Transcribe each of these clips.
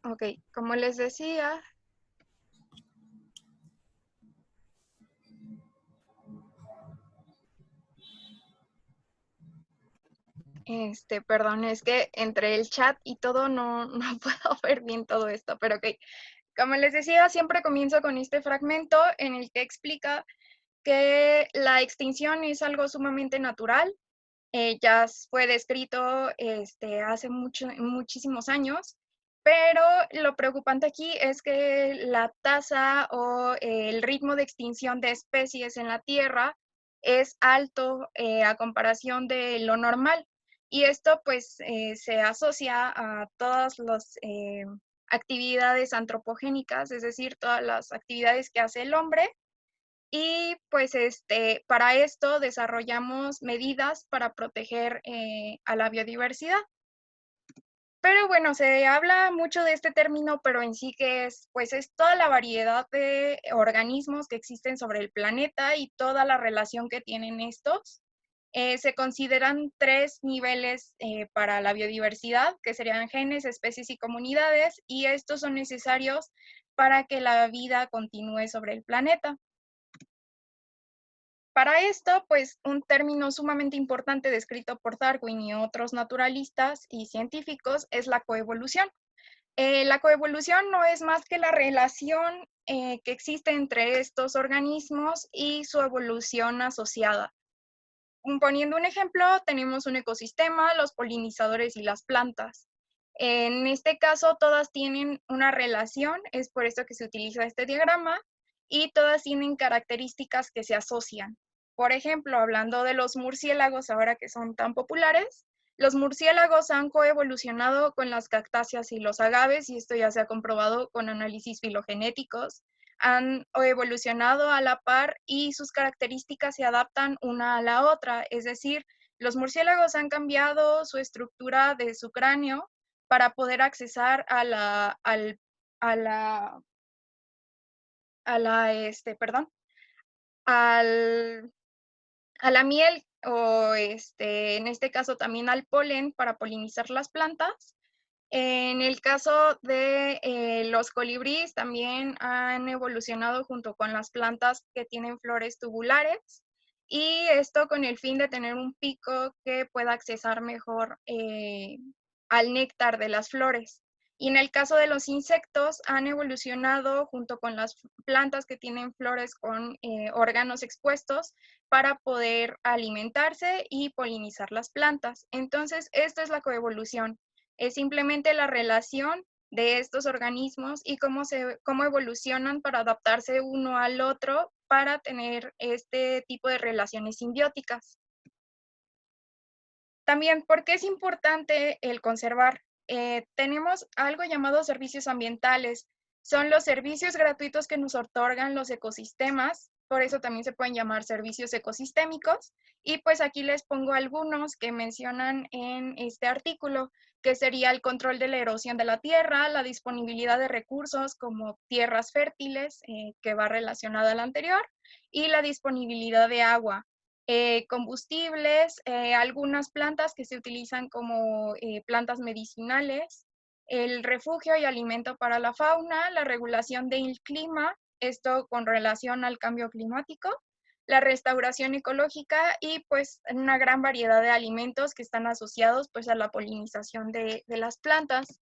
Ok, como les decía, perdón, es que entre el chat y todo no puedo ver bien todo esto, pero ok. Como les decía, siempre comienzo con este fragmento en el que explica que la extinción es algo sumamente natural. Ya fue descrito hace muchísimos años, pero lo preocupante aquí es que la tasa o el ritmo de extinción de especies en la Tierra es alto a comparación de lo normal. Y esto pues se asocia a todas las actividades antropogénicas, es decir, todas las actividades que hace el hombre y pues para esto desarrollamos medidas para proteger a la biodiversidad. Pero bueno, se habla mucho de este término, pero en sí que es, pues es toda la variedad de organismos que existen sobre el planeta y toda la relación que tienen estos. Se consideran tres niveles para la biodiversidad, que serían genes, especies y comunidades, y estos son necesarios para que la vida continúe sobre el planeta. Para esto, pues un término sumamente importante descrito por Darwin y otros naturalistas y científicos es la coevolución. La coevolución no es más que la relación que existe entre estos organismos y su evolución asociada. Poniendo un ejemplo, tenemos un ecosistema, los polinizadores y las plantas. En este caso, todas tienen una relación, es por esto que se utiliza este diagrama, y todas tienen características que se asocian. Por ejemplo, hablando de los murciélagos, ahora que son tan populares, los murciélagos han coevolucionado con las cactáceas y los agaves, y esto ya se ha comprobado con análisis filogenéticos. Han evolucionado a la par y sus características se adaptan una a la otra, es decir, los murciélagos han cambiado su estructura de su cráneo para poder accesar a la, perdón, al, a la miel o en este caso también al polen para polinizar las plantas. En el caso de los colibríes, también han evolucionado junto con las plantas que tienen flores tubulares y esto con el fin de tener un pico que pueda accesar mejor al néctar de las flores. Y en el caso de los insectos, han evolucionado junto con las plantas que tienen flores con órganos expuestos para poder alimentarse y polinizar las plantas. Entonces, esto es la coevolución. Es simplemente la relación de estos organismos y cómo evolucionan para adaptarse uno al otro para tener este tipo de relaciones simbióticas. También, ¿por qué es importante el conservar? Tenemos algo llamado servicios ambientales. Son los servicios gratuitos que nos otorgan los ecosistemas, por eso también se pueden llamar servicios ecosistémicos. Y pues aquí les pongo algunos que mencionan en este artículo, que sería el control de la erosión de la tierra, la disponibilidad de recursos como tierras fértiles, que va relacionado al anterior, y la disponibilidad de agua combustibles, algunas plantas que se utilizan como plantas medicinales, el refugio y alimento para la fauna, la regulación del clima, esto con relación al cambio climático, la restauración ecológica y pues una gran variedad de alimentos que están asociados pues a la polinización de las plantas.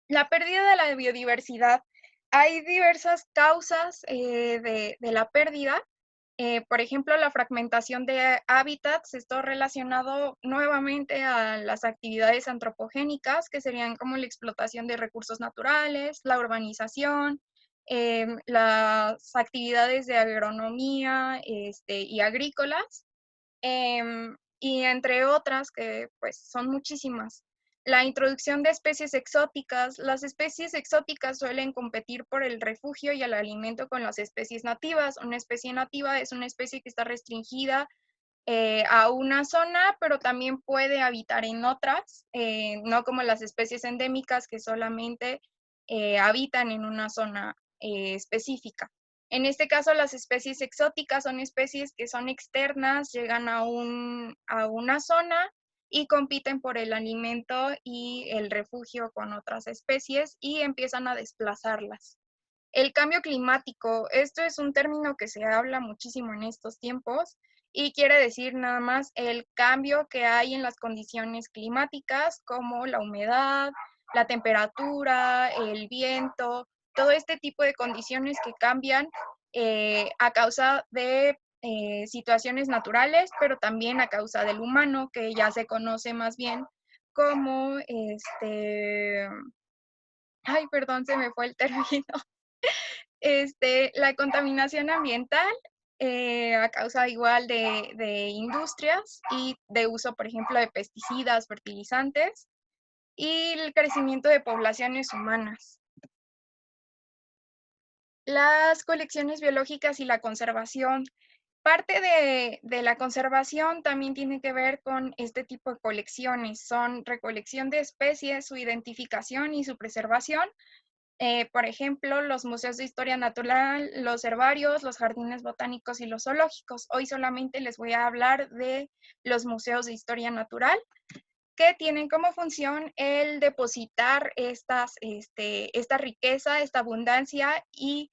La pérdida de la biodiversidad. Hay diversas causas de la pérdida. Por ejemplo, la fragmentación de hábitats, esto relacionado nuevamente a las actividades antropogénicas, que serían como la explotación de recursos naturales, la urbanización, las actividades de agronomía y agrícolas, y entre otras que pues son muchísimas. La introducción de especies exóticas. Las especies exóticas suelen competir por el refugio y el alimento con las especies nativas. Una especie nativa es una especie que está restringida a una zona, pero también puede habitar en otras, no como las especies endémicas que solamente habitan en una zona específica. En este caso, las especies exóticas son especies que son externas, llegan a una zona y compiten por el alimento y el refugio con otras especies y empiezan a desplazarlas. El cambio climático, esto es un término que se habla muchísimo en estos tiempos y quiere decir nada más el cambio que hay en las condiciones climáticas como la humedad, la temperatura, el viento, todo este tipo de condiciones que cambian a causa de situaciones naturales, pero también a causa del humano, que ya se conoce más bien como ay, perdón, se me fue el término. La contaminación ambiental a causa igual de industrias y de uso, por ejemplo, de pesticidas, fertilizantes y el crecimiento de poblaciones humanas. Las colecciones biológicas y la conservación. Parte de la conservación también tiene que ver con este tipo de colecciones. Son recolección de especies, su identificación y su preservación. Por ejemplo, los museos de historia natural, los herbarios, los jardines botánicos y los zoológicos. Hoy solamente les voy a hablar de los museos de historia natural, que tienen como función el depositar esta riqueza, esta abundancia y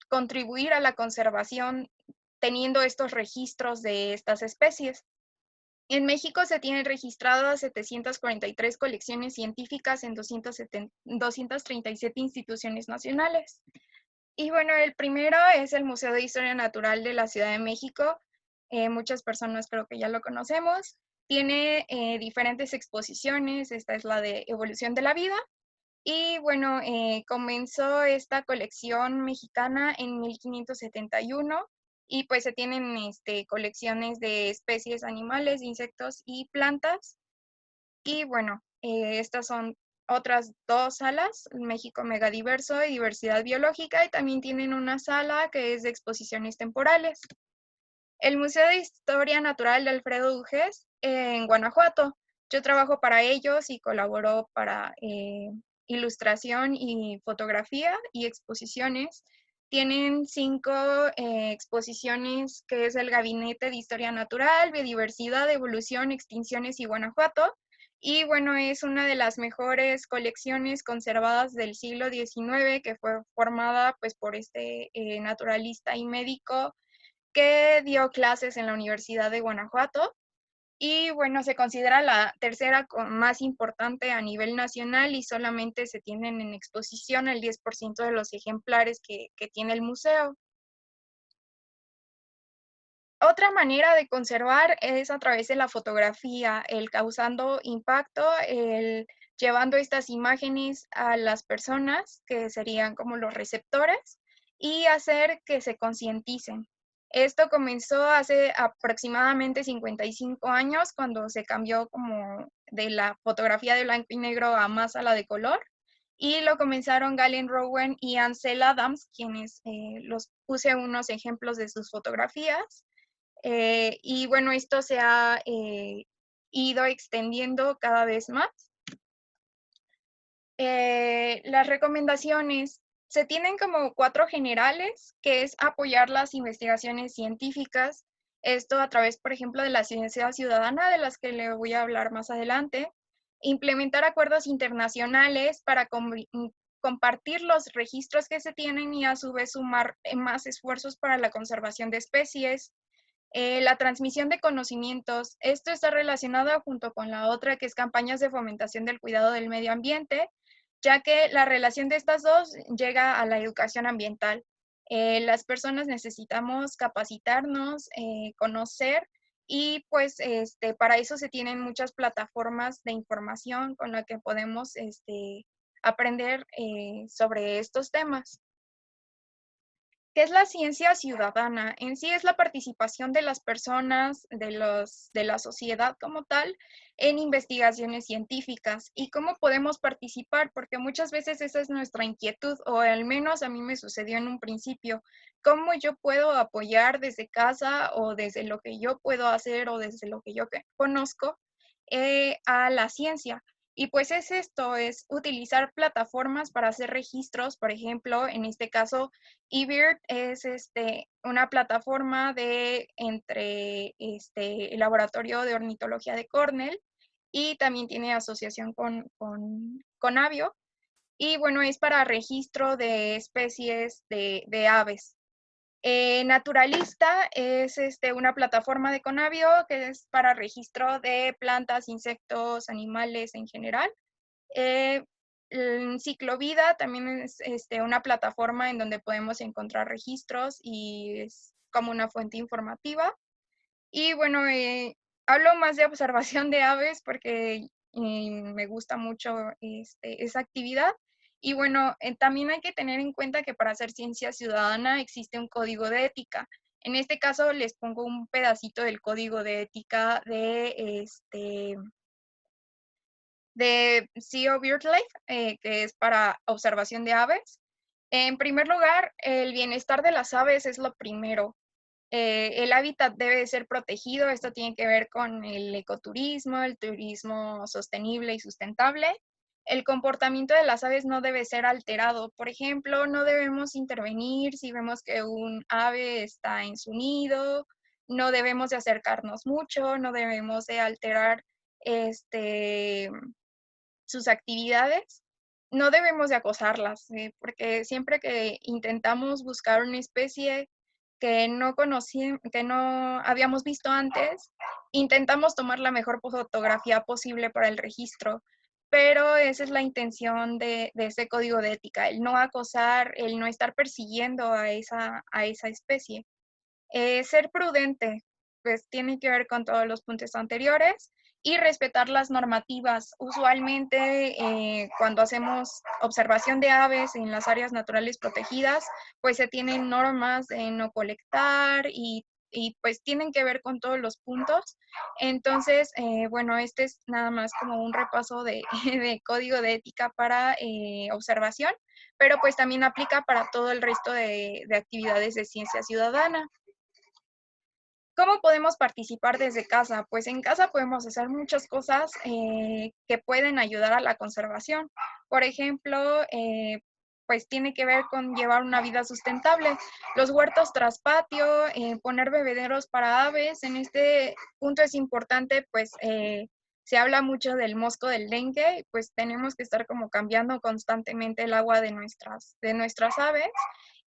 contribuir a la conservación teniendo estos registros de estas especies. En México se tienen registradas 743 colecciones científicas en 237 instituciones nacionales. Y bueno, el primero es el Museo de Historia Natural de la Ciudad de México. Muchas personas creo que ya lo conocemos. Tiene diferentes exposiciones. Esta es la de Evolución de la Vida. Y bueno, comenzó esta colección mexicana en 1571 y pues se tienen colecciones de especies animales, insectos y plantas. Y bueno, estas son otras dos salas, México Megadiverso y Diversidad Biológica, y también tienen una sala que es de exposiciones temporales. El Museo de Historia Natural de Alfredo Dujés en Guanajuato. Yo trabajo para ellos y colaboro para ilustración y fotografía y exposiciones. Tienen 5 exposiciones, que es el Gabinete de Historia Natural, Biodiversidad, Evolución, Extinciones y Guanajuato. Y bueno, es una de las mejores colecciones conservadas del siglo XIX, que fue formada pues por este naturalista y médico que dio clases en la Universidad de Guanajuato y bueno, se considera la tercera más importante a nivel nacional y solamente se tienen en exposición el 10% de los ejemplares que tiene el museo. Otra manera de conservar es a través de la fotografía, el causando impacto, el llevando estas imágenes a las personas, que serían como los receptores, y hacer que se concienticen. Esto comenzó hace aproximadamente 55 años, cuando se cambió como de la fotografía de blanco y negro a más a la de color, y lo comenzaron Galen Rowan y Ansel Adams, quienes los puse unos ejemplos de sus fotografías. Y bueno, esto se ha ido extendiendo cada vez más. Las recomendaciones se tienen como 4 generales, que es apoyar las investigaciones científicas, esto a través, por ejemplo, de la ciencia ciudadana, de las que le voy a hablar más adelante, implementar acuerdos internacionales para compartir los registros que se tienen y a su vez sumar más esfuerzos para la conservación de especies. La transmisión de conocimientos, esto está relacionado junto con la otra, que es campañas de fomentación del cuidado del medio ambiente, ya que la relación de estas dos llega a la educación ambiental. Las personas necesitamos capacitarnos, conocer y pues para eso se tienen muchas plataformas de información con las que podemos aprender sobre estos temas. ¿Qué es la ciencia ciudadana? En sí es la participación de las personas, de la sociedad como tal, en investigaciones científicas. ¿Y cómo podemos participar? Porque muchas veces esa es nuestra inquietud, o al menos a mí me sucedió en un principio. ¿Cómo yo puedo apoyar desde casa o desde lo que yo puedo hacer o desde lo que yo conozco a la ciencia? Y pues es esto, es utilizar plataformas para hacer registros. Por ejemplo, en este caso, eBird es una plataforma entre el Laboratorio de Ornitología de Cornell y también tiene asociación con Avio. Y bueno, es para registro de especies de aves. Naturalista es una plataforma de Conavio que es para registro de plantas, insectos, animales en general. Ciclovida también es una plataforma en donde podemos encontrar registros y es como una fuente informativa. Y bueno, hablo más de observación de aves porque me gusta mucho esa actividad. Y bueno, también hay que tener en cuenta que para hacer ciencia ciudadana existe un código de ética. En este caso les pongo un pedacito del código de ética de CO BirdLife, que es para observación de aves. En primer lugar, el bienestar de las aves es lo primero. El hábitat debe ser protegido. Esto tiene que ver con el ecoturismo, el turismo sostenible y sustentable. El comportamiento de las aves no debe ser alterado. Por ejemplo, no debemos intervenir si vemos que un ave está en su nido, no debemos de acercarnos mucho, no debemos de alterar sus actividades. No debemos de acosarlas, porque siempre que intentamos buscar una especie que no habíamos visto antes, intentamos tomar la mejor fotografía posible para el registro, pero esa es la intención de ese código de ética, el no acosar, el no estar persiguiendo a esa especie. Ser prudente, pues tiene que ver con todos los puntos anteriores y respetar las normativas. Usualmente cuando hacemos observación de aves en las áreas naturales protegidas, pues se tienen normas de no colectar y pues tienen que ver con todos los puntos. Entonces, bueno, este es nada más como un repaso de, de código de ética para observación, pero pues también aplica para todo el resto de actividades de ciencia ciudadana. ¿Cómo podemos participar desde casa? Pues en casa podemos hacer muchas cosas que pueden ayudar a la conservación. Por ejemplo, pues tiene que ver con llevar una vida sustentable. Los huertos tras patio, poner bebederos para aves. En este punto es importante, pues se habla mucho del mosco del dengue, pues tenemos que estar como cambiando constantemente el agua de nuestras aves.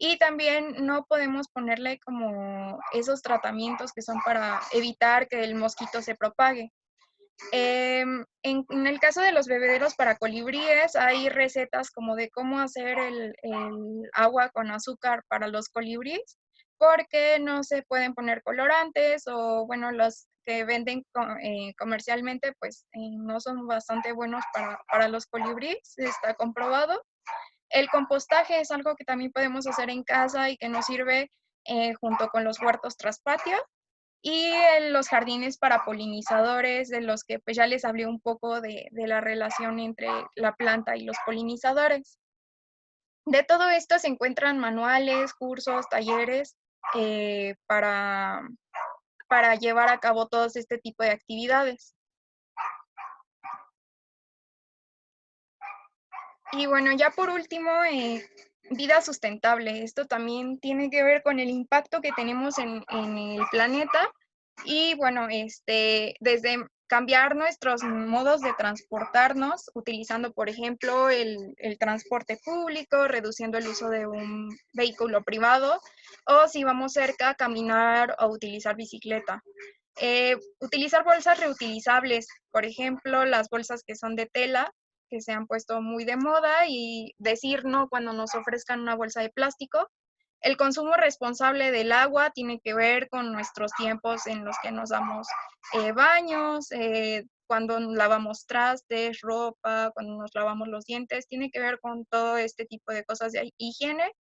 Y también no podemos ponerle como esos tratamientos que son para evitar que el mosquito se propague. En el caso de los bebederos para colibríes, hay recetas como de cómo hacer el agua con azúcar para los colibríes, porque no se pueden poner colorantes o, bueno, los que venden comercialmente, pues no son bastante buenos para los colibríes, está comprobado. El compostaje es algo que también podemos hacer en casa y que nos sirve junto con los huertos tras patio. Y los jardines para polinizadores, de los que pues ya les hablé un poco de la relación entre la planta y los polinizadores. De todo esto se encuentran manuales, cursos, talleres para llevar a cabo todo este tipo de actividades. Y bueno, ya por último, vida sustentable. Esto también tiene que ver con el impacto que tenemos en el planeta y bueno, desde cambiar nuestros modos de transportarnos, utilizando, por ejemplo, el transporte público, reduciendo el uso de un vehículo privado, o si vamos cerca, caminar o utilizar bicicleta. Utilizar bolsas reutilizables, por ejemplo, las bolsas que son de tela, que se han puesto muy de moda, y decir no cuando nos ofrezcan una bolsa de plástico. El consumo responsable del agua tiene que ver con nuestros tiempos en los que nos damos baños, cuando lavamos trastes, ropa, cuando nos lavamos los dientes, tiene que ver con todo este tipo de cosas de higiene,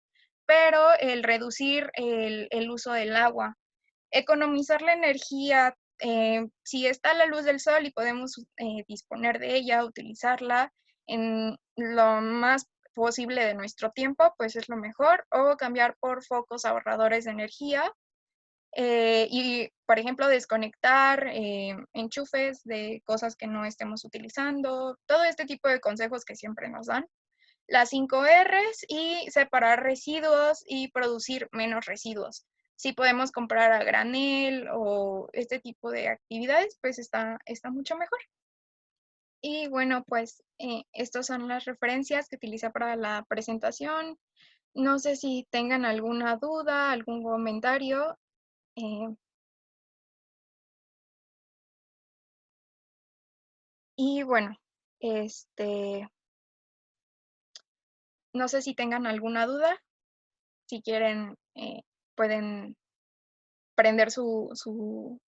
pero el reducir el uso del agua. Economizar la energía, si está la luz del sol y podemos disponer de ella, utilizarla en lo más posible de nuestro tiempo, pues es lo mejor, o cambiar por focos ahorradores de energía. Y, por ejemplo, desconectar enchufes de cosas que no estemos utilizando, todo este tipo de consejos que siempre nos dan. Las 5 Rs y separar residuos y producir menos residuos. Si podemos comprar a granel o este tipo de actividades, pues está mucho mejor. Y bueno, pues estas son las referencias que utilicé para la presentación. No sé si tengan alguna duda, algún comentario. eh, y bueno, este, no sé si tengan alguna duda. Si quieren, pueden prender su